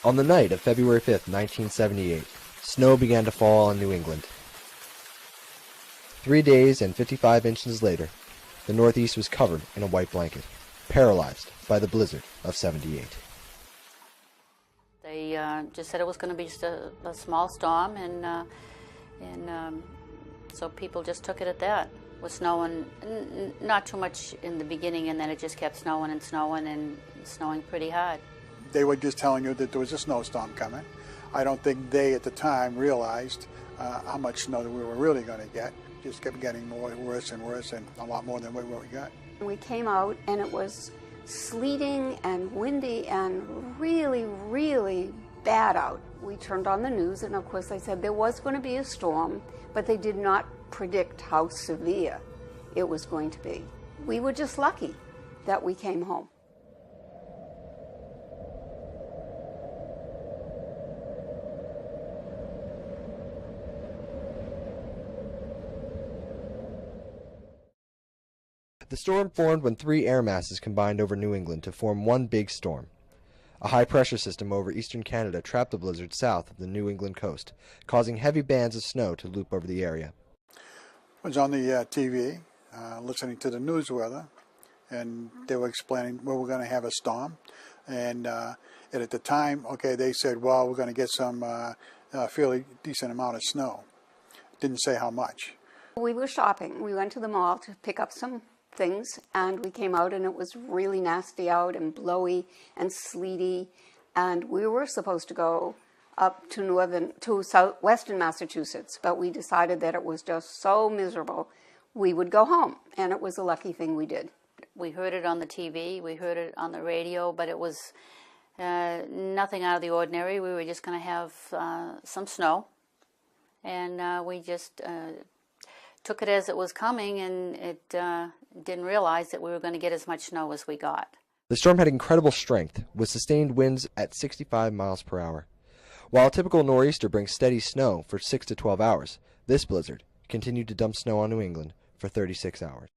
On the night of February 5th, 1978, snow began to fall on New England. 3 days and 55 inches later, the Northeast was covered in a white blanket, paralyzed by the blizzard of '78. They just said it was going to be just a small storm, and so people just took it at that. It was snowing, not too much in the beginning, and then it just kept snowing and snowing and snowing pretty hard. They were just telling you that there was a snowstorm coming. I don't think they at the time realized how much snow that we were really going to get. Just kept getting worse and worse, and a lot more than what we got. We came out and it was sleeting and windy and really, really bad out. We turned on the news, and of course they said there was going to be a storm, but they did not predict how severe it was going to be. We were just lucky that we came home. The storm formed when 3 air masses combined over New England to form one big storm. A high-pressure system over eastern Canada trapped the blizzard south of the New England coast, causing heavy bands of snow to loop over the area. I was on the TV, listening to the news weather, and they were explaining, well, we're going to have a storm. And at the time, okay, they said, well, we're going to get some fairly decent amount of snow. Didn't say how much. We were shopping. We went to the mall to pick up some things, and we came out and it was really nasty out and blowy and sleety, and we were supposed to go up to southwestern Massachusetts, but we decided that it was just so miserable we would go home, and it was a lucky thing we did. We heard it on the TV, we heard it on the radio, but it was nothing out of the ordinary. We were just going to have some snow, and we just took it as it was coming, and it didn't realize that we were going to get as much snow as we got. The storm had incredible strength, with sustained winds at 65 miles per hour. While a typical nor'easter brings steady snow for 6 to 12 hours, this blizzard continued to dump snow on New England for 36 hours.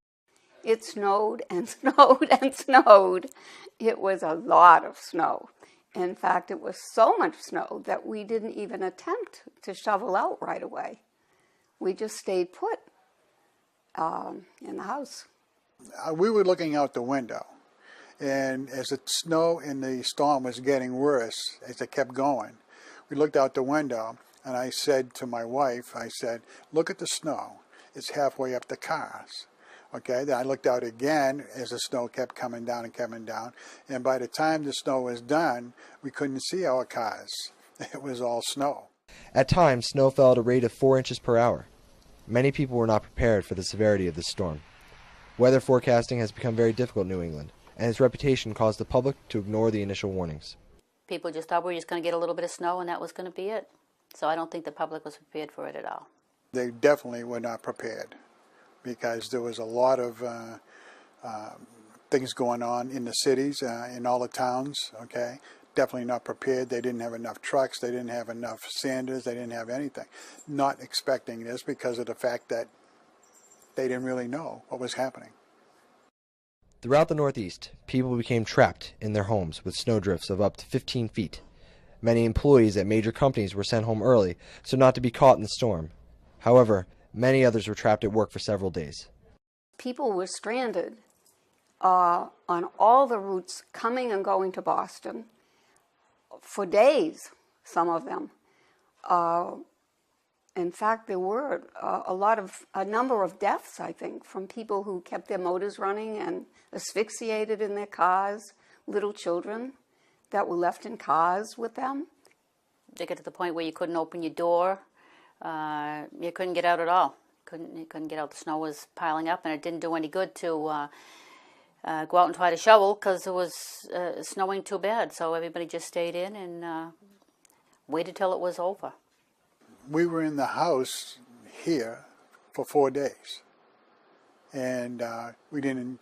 It snowed and snowed and snowed. It was a lot of snow. In fact, it was so much snow that we didn't even attempt to shovel out right away. We just stayed put in the house. We were looking out the window, and as the snow in the storm was getting worse, as it kept going, we looked out the window, and I said to my wife, I said, look at the snow. It's halfway up the cars. Okay, then I looked out again as the snow kept coming down, and by the time the snow was done, we couldn't see our cars. It was all snow. At times, snow fell at a rate of 4 inches per hour. Many people were not prepared for the severity of this storm. Weather forecasting has become very difficult in New England, and its reputation caused the public to ignore the initial warnings. People just thought we were just going to get a little bit of snow, and that was going to be it. So I don't think the public was prepared for it at all. They definitely were not prepared, because there was a lot of things going on in the cities, in all the towns, okay? Definitely not prepared. They didn't have enough trucks. They didn't have enough sanders. They didn't have anything. Not expecting this because of the fact that they didn't really know what was happening. Throughout the Northeast, people became trapped in their homes with snowdrifts of up to 15 feet. Many employees at major companies were sent home early so not to be caught in the storm. However, many others were trapped at work for several days. People were stranded on all the routes coming and going to Boston for days, some of them. In fact, there were a number of deaths, I think, from people who kept their motors running and asphyxiated in their cars, little children that were left in cars with them. They got to the point where you couldn't open your door. You couldn't get out at all. You couldn't get out. The snow was piling up, and it didn't do any good to go out and try to shovel because it was snowing too bad. So everybody just stayed in and waited till it was over. We were in the house here for 4 days, and we didn't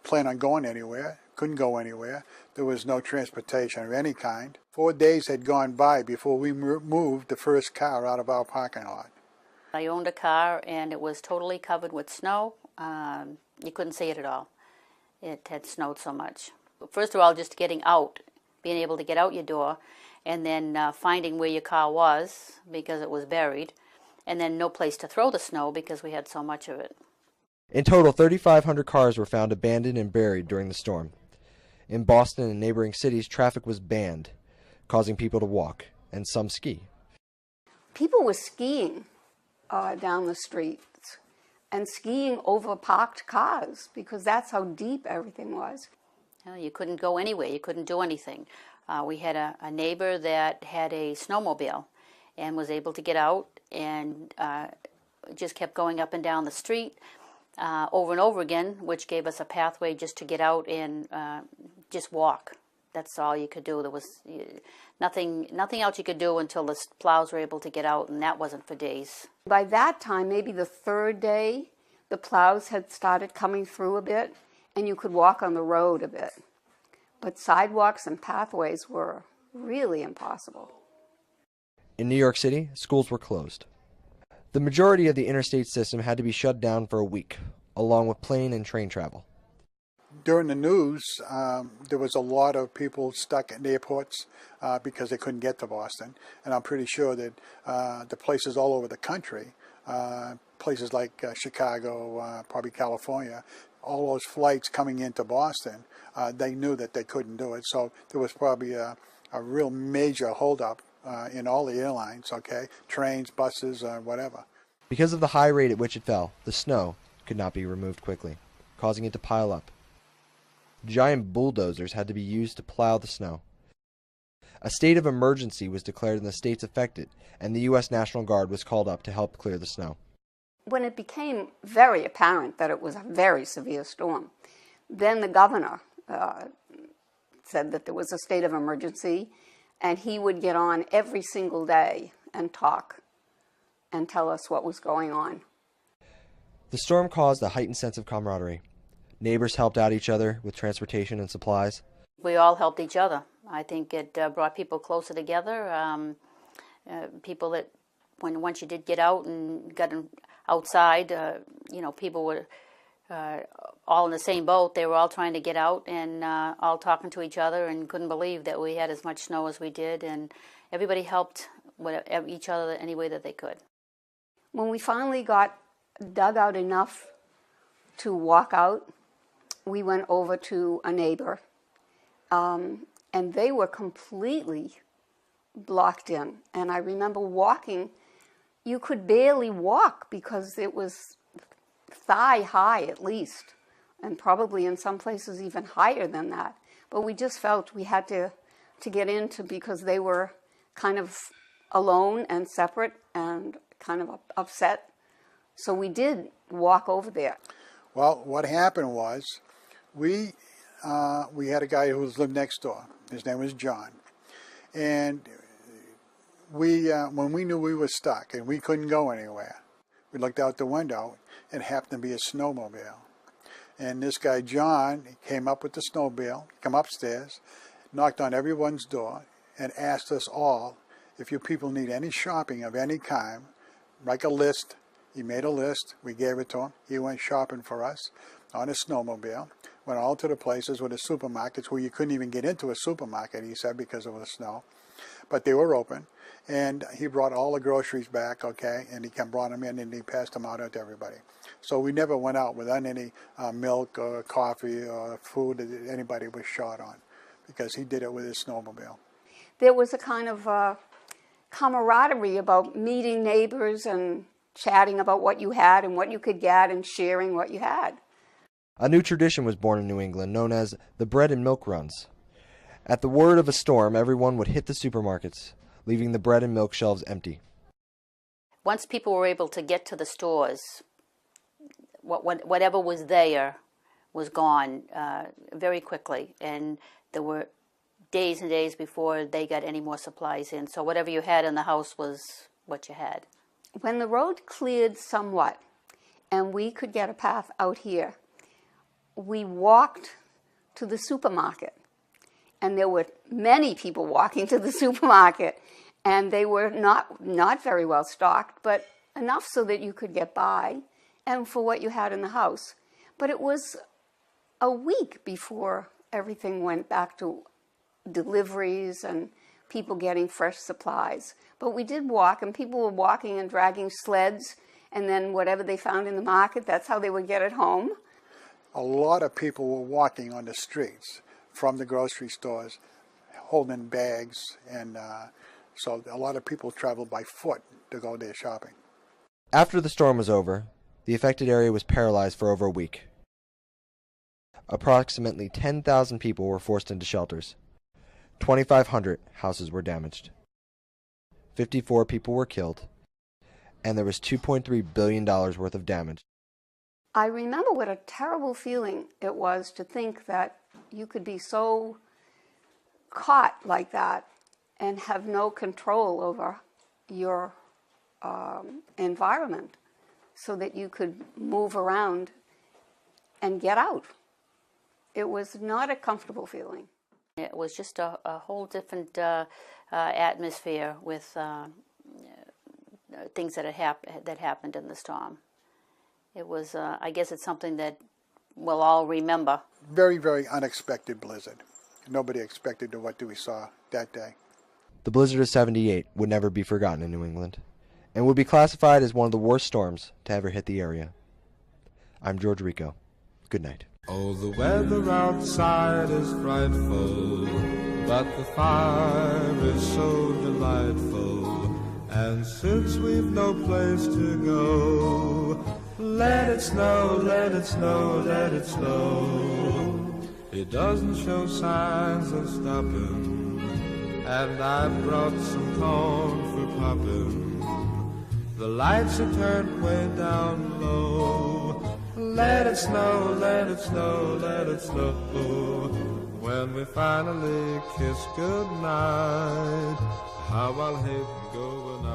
plan on going anywhere, couldn't go anywhere. There was no transportation of any kind. 4 days had gone by before we moved the first car out of our parking lot. I owned a car, and it was totally covered with snow. You couldn't see it at all. It had snowed so much. First of all, just getting out being able to get out your door, and then finding where your car was because it was buried, and then no place to throw the snow because we had so much of it. In total, 3,500 cars were found abandoned and buried during the storm. In Boston and neighboring cities, traffic was banned, causing people to walk, and some ski. People were skiing down the streets and skiing over parked cars because that's how deep everything was. You couldn't go anywhere. You couldn't do anything. We had a neighbor that had a snowmobile and was able to get out and just kept going up and down the street over and over again, which gave us a pathway just to get out and just walk. That's all you could do. There was nothing else you could do until the plows were able to get out, and that wasn't for days. By that time, maybe the third day, the plows had started coming through a bit, and you could walk on the road a bit. But sidewalks and pathways were really impossible. In New York City, schools were closed. The majority of the interstate system had to be shut down for a week, along with plane and train travel. During the news, there was a lot of people stuck in airports because they couldn't get to Boston. And I'm pretty sure that the places all over the country, places like Chicago, probably California, all those flights coming into Boston, they knew that they couldn't do it. So there was probably a real major holdup in all the airlines, okay? Trains, buses, whatever. Because of the high rate at which it fell, the snow could not be removed quickly, causing it to pile up. Giant bulldozers had to be used to plow the snow. A state of emergency was declared in the states affected, and the U.S. National Guard was called up to help clear the snow. When it became very apparent that it was a very severe storm, then the governor said that there was a state of emergency, and he would get on every single day and talk and tell us what was going on. The storm caused a heightened sense of camaraderie. Neighbors helped out each other with transportation and supplies. We all helped each other. I think it brought people closer together. People that, once you did get out and got outside, people were all in the same boat. They were all trying to get out and all talking to each other and couldn't believe that we had as much snow as we did. And everybody helped each other any way that they could. When we finally got dug out enough to walk out, we went over to a neighbor, and they were completely blocked in. And I remember walking, you could barely walk because it was thigh high at least, and probably in some places even higher than that. But we just felt we had to get into because they were kind of alone and separate and kind of upset. So we did walk over there. Well, what happened was we had a guy who lived next door. His name was John. And when we knew we were stuck and we couldn't go anywhere, we looked out the window and it happened to be a snowmobile. And this guy, John, came up with the snowmobile, came upstairs, knocked on everyone's door, and asked us all if you people need any shopping of any kind, like a list. He made a list. We gave it to him. He went shopping for us on his snowmobile. Went all to the places with the supermarkets where you couldn't even get into a supermarket, he said, because of the snow. But they were open. And he brought all the groceries back, okay, and he brought them in and he passed them out to everybody. So we never went out without any milk or coffee or food that anybody was short on, because he did it with his snowmobile. There was a kind of camaraderie about meeting neighbors and chatting about what you had and what you could get and sharing what you had. A new tradition was born in New England known as the bread and milk runs. At the word of a storm, everyone would hit the supermarkets, leaving the bread and milk shelves empty. Once people were able to get to the stores, whatever was there was gone very quickly, and there were days and days before they got any more supplies in. So whatever you had in the house was what you had. When the road cleared somewhat and we could get a path out here, we walked to the supermarket. And there were many people walking to the supermarket. And they were not very well stocked, but enough so that you could get by and for what you had in the house. But it was a week before everything went back to deliveries and people getting fresh supplies. But we did walk, and people were walking and dragging sleds, and then whatever they found in the market, that's how they would get it home. A lot of people were walking on the streets from the grocery stores, holding bags, and so a lot of people traveled by foot to go there shopping. After the storm was over, the affected area was paralyzed for over a week. Approximately 10,000 people were forced into shelters. 2,500 houses were damaged. 54 people were killed, and there was $2.3 billion worth of damage. I remember what a terrible feeling it was to think that you could be so caught like that and have no control over your environment so that you could move around and get out. It was not a comfortable feeling. It was just a whole different atmosphere with things that happened in the storm. It was, I guess it's something that we'll all remember. Very, very unexpected blizzard. Nobody expected what we saw that day. The blizzard of '78 would never be forgotten in New England, and would be classified as one of the worst storms to ever hit the area. I'm George Rico. Good night. Oh, the weather outside is frightful, but the fire is so delightful. And since we've no place to go, let it snow, let it snow, let it snow. It doesn't show signs of stopping, and I brought some corn for popping. The lights are turned way down low. Let it snow, let it snow, let it snow. When we finally kiss goodnight, how I'll hate going out.